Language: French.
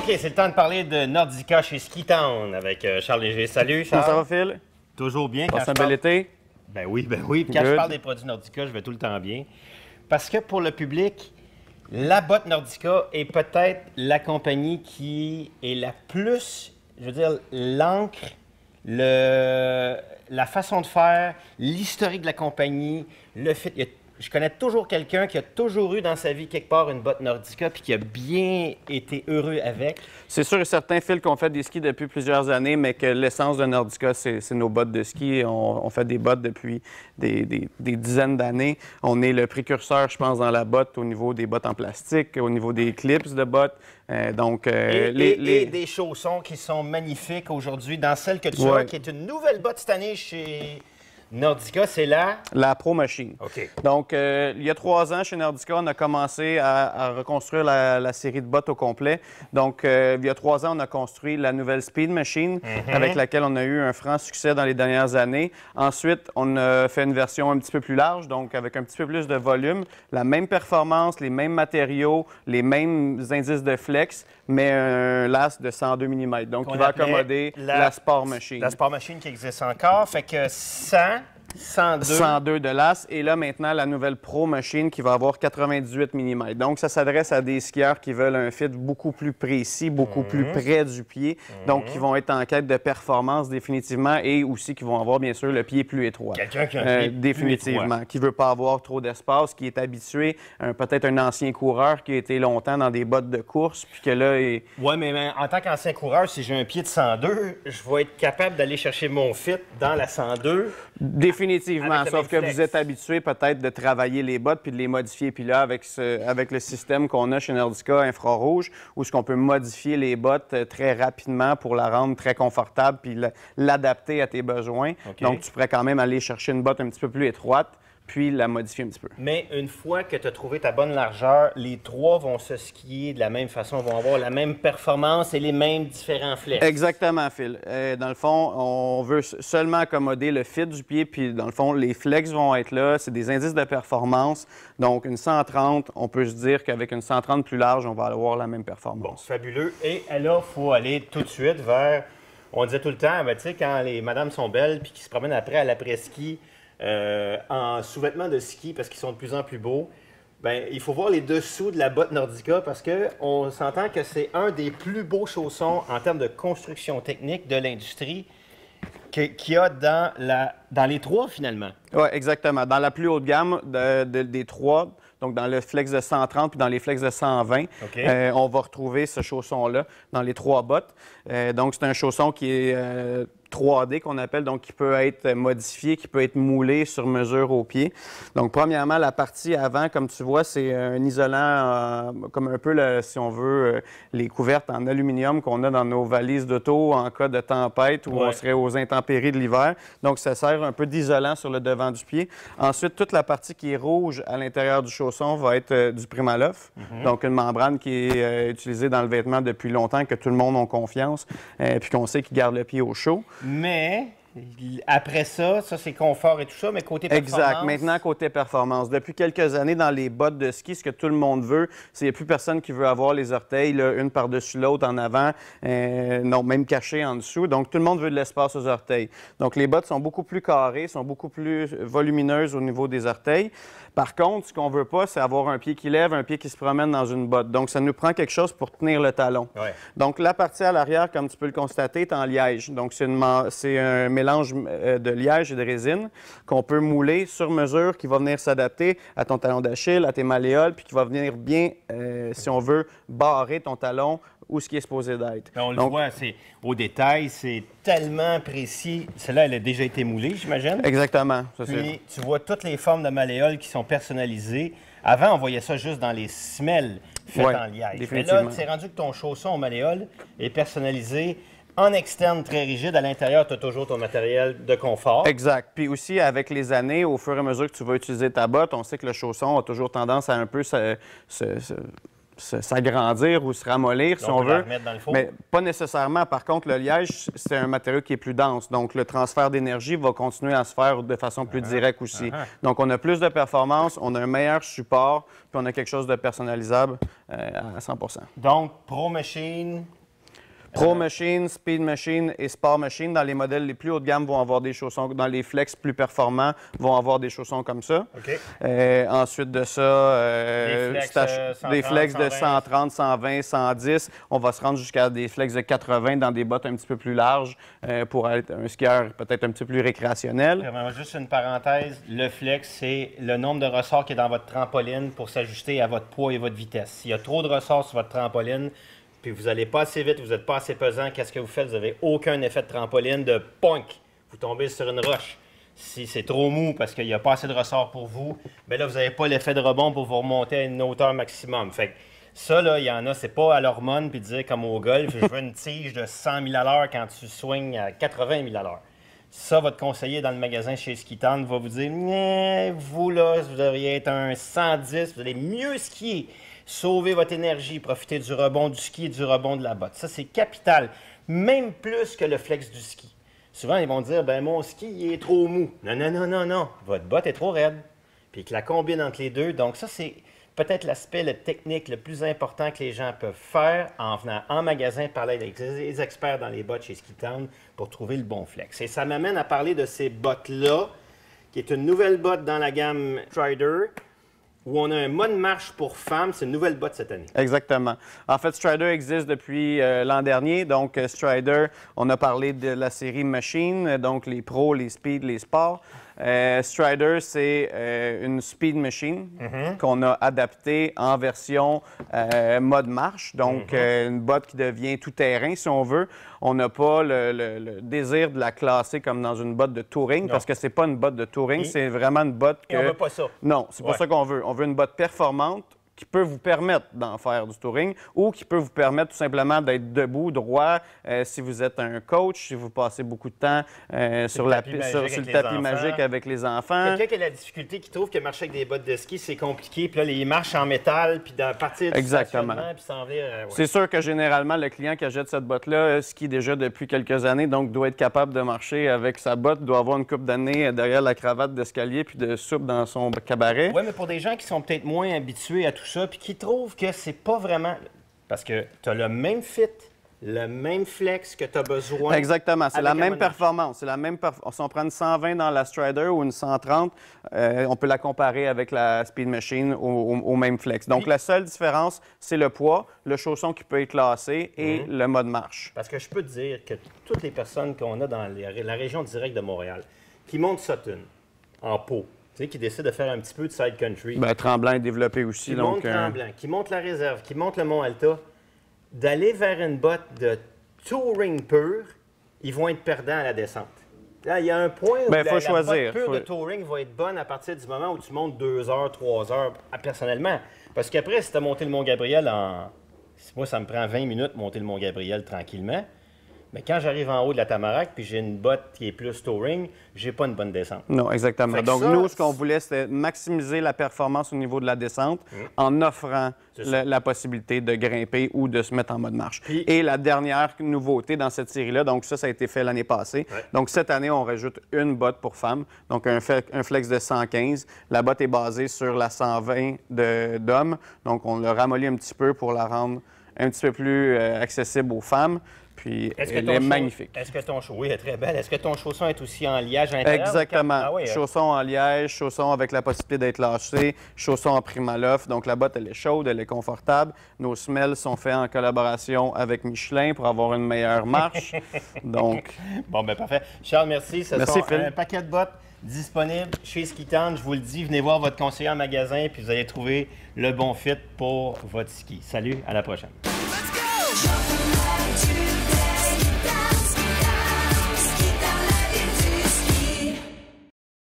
OK, c'est le temps de parler de Nordica chez Ski Town avec Charles Léger. Salut, Charles. Comment ça va, Phil? Toujours bien. Passe un bel été? Ben oui. Puis quand je parle des produits Nordica, je vais tout le temps bien. Parce que pour le public, la botte Nordica est peut-être la compagnie qui est la plus, je veux dire, l'encre, la façon de faire, l'historique de la compagnie, le fait... Je connais toujours quelqu'un qui a toujours eu dans sa vie quelque part une botte Nordica puis qui a bien été heureux avec. C'est sûr et certain, Phil, qu'on fait des skis depuis plusieurs années, mais que l'essence de Nordica, c'est nos bottes de ski. On fait des bottes depuis des dizaines d'années. On est le précurseur, je pense, dans la botte au niveau des bottes en plastique, au niveau des clips de bottes. Et des chaussons qui sont magnifiques aujourd'hui. Dans celle que tu as, qui est une nouvelle botte cette année chez Nordica, c'est la Pro Machine. OK. Donc, il y a 3 ans, chez Nordica, on a commencé à reconstruire la série de bottes au complet. Donc, il y a 3 ans, on a construit la nouvelle Speed Machine, avec laquelle on a eu un franc succès dans les dernières années. Ensuite, on a fait une version un petit peu plus large, donc avec un petit peu plus de volume, la même performance, les mêmes matériaux, les mêmes indices de flex, mais un last de 102 mm. Donc, qui va accommoder la Sport Machine. La Sport Machine qui existe encore. Fait que 102 de l'as. Et là, maintenant, la nouvelle Pro Machine qui va avoir 98 mm. Donc, ça s'adresse à des skieurs qui veulent un fit beaucoup plus précis, beaucoup plus près du pied. Donc, qui vont être en quête de performance définitivement et aussi qui vont avoir, bien sûr, le pied plus étroit. Quelqu'un qui a un pied définitivement. plus étroit. Qui ne veut pas avoir trop d'espace, qui est habitué, peut-être un ancien coureur qui a été longtemps dans des bottes de course, puis que là... Oui, mais en tant qu'ancien coureur, si j'ai un pied de 102, je vais être capable d'aller chercher mon fit dans la 102. Définitivement, sauf que vous êtes habitué peut-être de travailler les bottes puis de les modifier. Puis là, avec le système qu'on a chez Nordica infrarouge, où ce qu'on peut modifier les bottes très rapidement pour la rendre très confortable puis l'adapter à tes besoins. Okay. Donc, tu pourrais quand même aller chercher une botte un petit peu plus étroite puis la modifier un petit peu. Mais une fois que tu as trouvé ta bonne largeur, les trois vont se skier de la même façon, vont avoir la même performance et les mêmes différents flex. Exactement, Phil. Dans le fond, on veut seulement accommoder le fit du pied, puis dans le fond, les flex vont être là. C'est des indices de performance. Donc, une 130, on peut se dire qu'avec une 130 plus large, on va avoir la même performance. Bon, fabuleux. Et là, il faut aller tout de suite vers... On disait tout le temps, ben, tu sais, quand les madames sont belles puis qui se promènent après à l'après-ski, en sous-vêtements de ski parce qu'ils sont de plus en plus beaux, bien, il faut voir les dessous de la botte Nordica parce qu'on s'entend que c'est un des plus beaux chaussons en termes de construction technique de l'industrie qu'il y a dans les trois, finalement. Oui, exactement. Dans la plus haute gamme des trois, donc dans le flex de 130 puis dans les flex de 120, on va retrouver ce chausson-là dans les 3 bottes. Donc, c'est un chausson qui est 3D qu'on appelle, donc qui peut être modifié, qui peut être moulé sur mesure au pied. Donc, premièrement, la partie avant, comme tu vois, c'est un isolant, comme un peu, si on veut, les couvertes en aluminium qu'on a dans nos valises d'auto en cas de tempête où on serait aux intempéries de l'hiver. Donc, ça sert un peu d'isolant sur le devant du pied. Ensuite, toute la partie qui est rouge à l'intérieur du chausson va être du Primaloft. Donc, une membrane qui est utilisée dans le vêtement depuis longtemps, que tout le monde a confiance, puis qu'on sait qu'il garde le pied au chaud. Mais après ça, c'est confort et tout ça, mais côté performance... Exact. Maintenant, côté performance. Depuis quelques années, dans les bottes de ski, ce que tout le monde veut, c'est qu'il n'y a plus personne qui veut avoir les orteils, là, une par-dessus l'autre en avant, non, même cachées en dessous. Donc, tout le monde veut de l'espace aux orteils. Donc, les bottes sont beaucoup plus carrées, sont beaucoup plus volumineuses au niveau des orteils. Par contre, ce qu'on ne veut pas, c'est avoir un pied qui lève, un pied qui se promène dans une botte. Donc, ça nous prend quelque chose pour tenir le talon. Ouais. Donc, la partie à l'arrière, comme tu peux le constater, est en liège. Donc, c'est un mélange de liège et de résine qu'on peut mouler sur mesure, qui va venir s'adapter à ton talon d'Achille, à tes malléoles, puis qui va venir bien, si on veut, barrer ton talon où ce qui est supposé d'être. On le voit, au détail, c'est tellement précis. Celle-là, elle a déjà été moulée, j'imagine. Exactement. Puis, tu vois toutes les formes de malléoles qui sont personnalisées. Avant, on voyait ça juste dans les semelles faites en liège. Mais là, c'est rendu que ton chausson au malléole est personnalisé en externe très rigide. À l'intérieur, tu as toujours ton matériel de confort. Exact. Puis aussi, avec les années, au fur et à mesure que tu vas utiliser ta botte, on sait que le chausson a toujours tendance à un peu s'agrandir ou se ramollir, si on veut. Dans le four. Mais pas nécessairement. Par contre, le liège, c'est un matériau qui est plus dense. Donc, le transfert d'énergie va continuer à se faire de façon plus directe aussi. Donc, on a plus de performance, on a un meilleur support, puis on a quelque chose de personnalisable à 100 %. Donc, Pro Machine... Pro Machine, Speed Machine et Sport Machine, dans les modèles les plus haut de gamme, vont avoir des chaussons. Dans les flex plus performants, vont avoir des chaussons comme ça. OK. Ensuite de ça, des flex de 130, 120, 110. On va se rendre jusqu'à des flex de 80 dans des bottes un petit peu plus larges pour être un skieur peut-être un petit peu plus récréationnel. Juste une parenthèse, le flex, c'est le nombre de ressorts qui est dans votre trampoline pour s'ajuster à votre poids et votre vitesse. S'il y a trop de ressorts sur votre trampoline, puis vous n'allez pas assez vite, vous n'êtes pas assez pesant, qu'est-ce que vous faites? Vous n'avez aucun effet de trampoline, de punk. Vous tombez sur une roche. Si c'est trop mou parce qu'il n'y a pas assez de ressort pour vous, bien là, vous n'avez pas l'effet de rebond pour vous remonter à une hauteur maximum. Fait que ça, là, il y en a, c'est pas à l'hormone puis dire comme au golf, je veux une tige de 100 000 à l'heure quand tu swings à 80 000 à l'heure. Ça, votre conseiller dans le magasin chez Ski Town va vous dire, vous là, vous devriez être un 110, vous allez mieux skier. Sauvez votre énergie, profitez du rebond du ski et du rebond de la botte. Ça, c'est capital, même plus que le flex du ski. Souvent, ils vont dire, ben mon ski, il est trop mou. Non, non, non, non, non. Votre botte est trop raide. Puis que la combine entre les deux. Donc ça, c'est peut-être l'aspect, le technique le plus important que les gens peuvent faire en venant en magasin, parler avec les experts dans les bottes chez Ski Town pour trouver le bon flex. Et ça m'amène à parler de ces bottes-là, qui est une nouvelle botte dans la gamme Strider, où on a un mode marche pour femmes. C'est une nouvelle botte cette année. Exactement. En fait, Strider existe depuis l'an dernier. Donc, Strider, on a parlé de la série Machine, donc les pros, les speed, les sports. Strider, c'est une speed machine qu'on a adaptée en version mode marche. Donc, une botte qui devient tout-terrain, si on veut. On n'a pas le désir de la classer comme dans une botte de touring, parce que c'est pas une botte de touring, c'est vraiment une botte que... Et on veut pas ça. Non, c'est pas ça qu'on veut. On veut une botte performante qui peut vous permettre d'en faire du touring ou qui peut vous permettre tout simplement d'être debout, droit, si vous êtes un coach, si vous passez beaucoup de temps sur le tapis magique avec les enfants. Quelqu'un qui a la difficulté, qui trouve que marcher avec des bottes de ski, c'est compliqué, puis là, les marches en métal, puis à partir du stationnement, puis s'en venir... C'est sûr que généralement, le client qui achète cette botte-là skie déjà depuis quelques années, donc doit être capable de marcher avec sa botte, doit avoir une couple d'années derrière la cravate d'escalier puis de soupe dans son cabaret. Oui, mais pour des gens qui sont peut-être moins habitués à tout ça, puis qui trouvent que c'est pas vraiment... Parce que tu as le même fit, le même flex que tu as besoin. Exactement, c'est la même performance. C'est la même Si on prend une 120 dans la Strider ou une 130, on peut la comparer avec la Speed Machine au même flex. Donc, la seule différence, c'est le poids, le chausson qui peut être classé et le mode marche. Parce que je peux te dire que toutes les personnes qu'on a dans la région directe de Montréal, qui montent Sutton en pot, tu sais, qui décide de faire un petit peu de side country. Bien, Tremblant est développé aussi. Qui monte Tremblant, qui monte la réserve, qui monte le Mont Alta, d'aller vers une botte de touring pur, ils vont être perdants à la descente. Là, il y a un point où la botte pure de touring va être bonne à partir du moment où tu montes 2 heures, 3 heures, personnellement. Parce qu'après, si tu as monté le Mont-Gabriel moi, ça me prend 20 minutes monter le Mont-Gabriel tranquillement. Mais quand j'arrive en haut de la Tamarack puis j'ai une botte qui est plus touring, j'ai pas une bonne descente. Non, exactement. Donc, nous, ce qu'on voulait, c'était maximiser la performance au niveau de la descente en offrant la possibilité de grimper ou de se mettre en mode marche. Puis, et la dernière nouveauté dans cette série-là, donc ça a été fait l'année passée. Donc, cette année, on rajoute une botte pour femmes, donc un flex de 115. La botte est basée sur la 120 d'hommes. Donc, on l'a ramolli un petit peu pour la rendre un petit peu plus accessible aux femmes. Puis, elle est magnifique. Est-ce que ton oui, elle est très belle. Est-ce que ton chausson est aussi en liège à l'intérieur? Exactement. Ah oui, chausson en liège, chausson avec la possibilité d'être lâché, chausson en Primaloft. Donc, la botte, elle est chaude, elle est confortable. Nos semelles sont faites en collaboration avec Michelin pour avoir une meilleure marche. Donc... Bon, ben parfait. Charles, merci. Merci, sont Phil. Un paquet de bottes disponibles chez Ski Town. Je vous le dis, venez voir votre conseiller en magasin, puis vous allez trouver le bon fit pour votre ski. Salut, à la prochaine. Let's go!